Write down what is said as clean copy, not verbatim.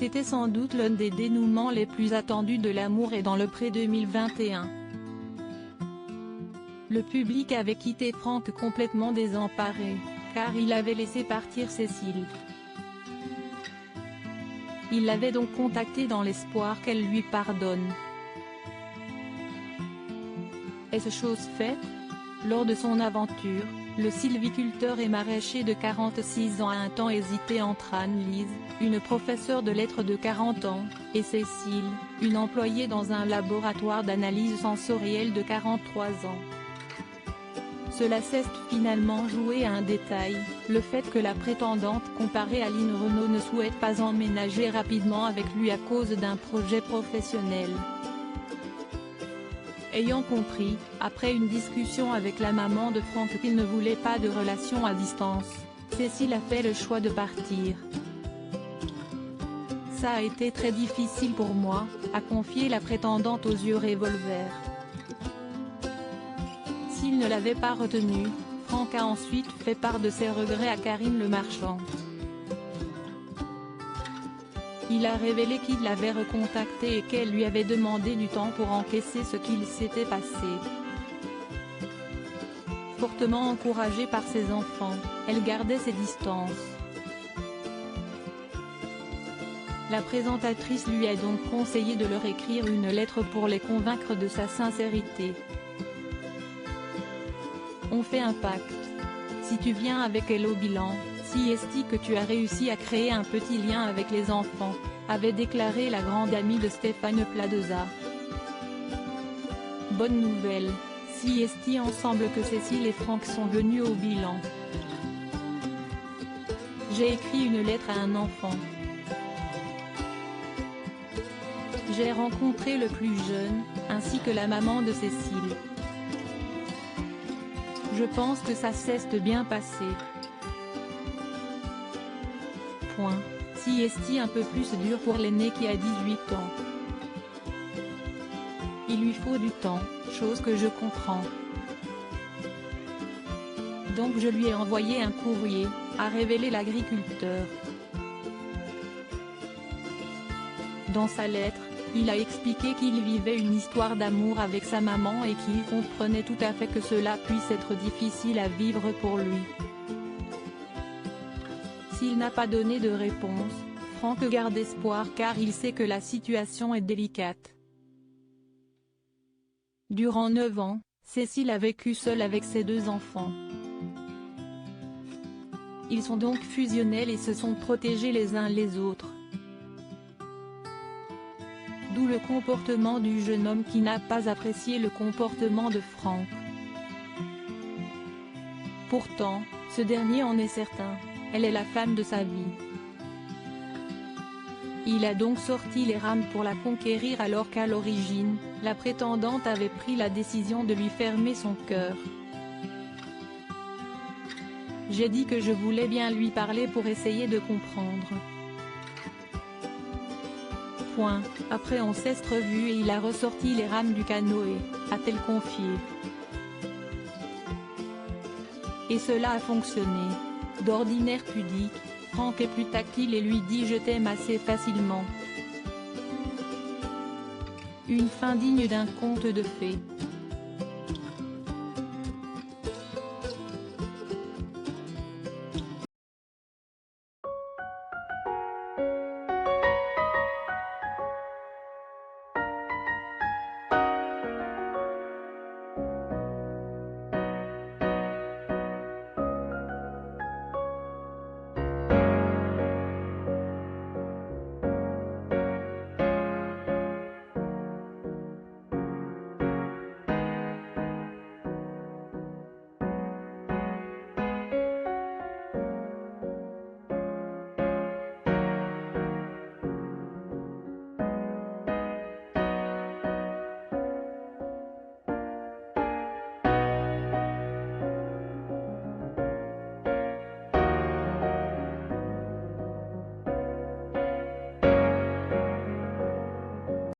C'était sans doute l'un des dénouements les plus attendus de l'amour et dans le pré-2021. Le public avait quitté Franck complètement désemparé, car il avait laissé partir Cécile. Il l'avait donc contactée dans l'espoir qu'elle lui pardonne. Est-ce chose faite? Lors de son aventure, le sylviculteur et maraîcher de 46 ans a un temps hésité entre Anne-Lise, une professeure de lettres de 40 ans, et Cécile, une employée dans un laboratoire d'analyse sensorielle de 43 ans. Cela s'est finalement joué à un détail, le fait que la prétendante comparée à Line Renaud ne souhaite pas emménager rapidement avec lui à cause d'un projet professionnel. Ayant compris, après une discussion avec la maman de Franck qu'il ne voulait pas de relation à distance, Cécile a fait le choix de partir. Ça a été très difficile pour moi, a confié la prétendante aux yeux revolver. S'il ne l'avait pas retenue, Franck a ensuite fait part de ses regrets à Karine Le Marchand. Il a révélé qu'il l'avait recontactée et qu'elle lui avait demandé du temps pour encaisser ce qu'il s'était passé. Fortement encouragée par ses enfants, elle gardait ses distances. La présentatrice lui a donc conseillé de leur écrire une lettre pour les convaincre de sa sincérité. On fait un pacte. Si tu viens avec elle au bilan, si est-il que tu as réussi à créer un petit lien avec les enfants, avait déclaré la grande amie de Stéphane Plaza. Bonne nouvelle, si est-il ensemble que Cécile et Franck sont venus au bilan. J'ai écrit une lettre à un enfant. J'ai rencontré le plus jeune, ainsi que la maman de Cécile. Je pense que ça s'est bien passé. Point. Si est-il un peu plus dur pour l'aîné qui a 18 ans. Il lui faut du temps, chose que je comprends. Donc je lui ai envoyé un courrier, a révélé l'agriculteur. Dans sa lettre, il a expliqué qu'il vivait une histoire d'amour avec sa maman et qu'il comprenait tout à fait que cela puisse être difficile à vivre pour lui. S'il n'a pas donné de réponse, Franck garde espoir car il sait que la situation est délicate. Durant 9 ans, Cécile a vécu seule avec ses 2 enfants. Ils sont donc fusionnels et se sont protégés les uns les autres. D'où le comportement du jeune homme qui n'a pas apprécié le comportement de Franck. Pourtant, ce dernier en est certain, elle est la femme de sa vie. Il a donc sorti les rames pour la conquérir alors qu'à l'origine, la prétendante avait pris la décision de lui fermer son cœur. J'ai dit que je voulais bien lui parler pour essayer de comprendre. Point. Après on s'est revu et il a ressorti les rames du canoë, a-t-elle confié. Et cela a fonctionné. D'ordinaire pudique, Franck est plus tactile et lui dit je t'aime assez facilement. Une fin digne d'un conte de fées.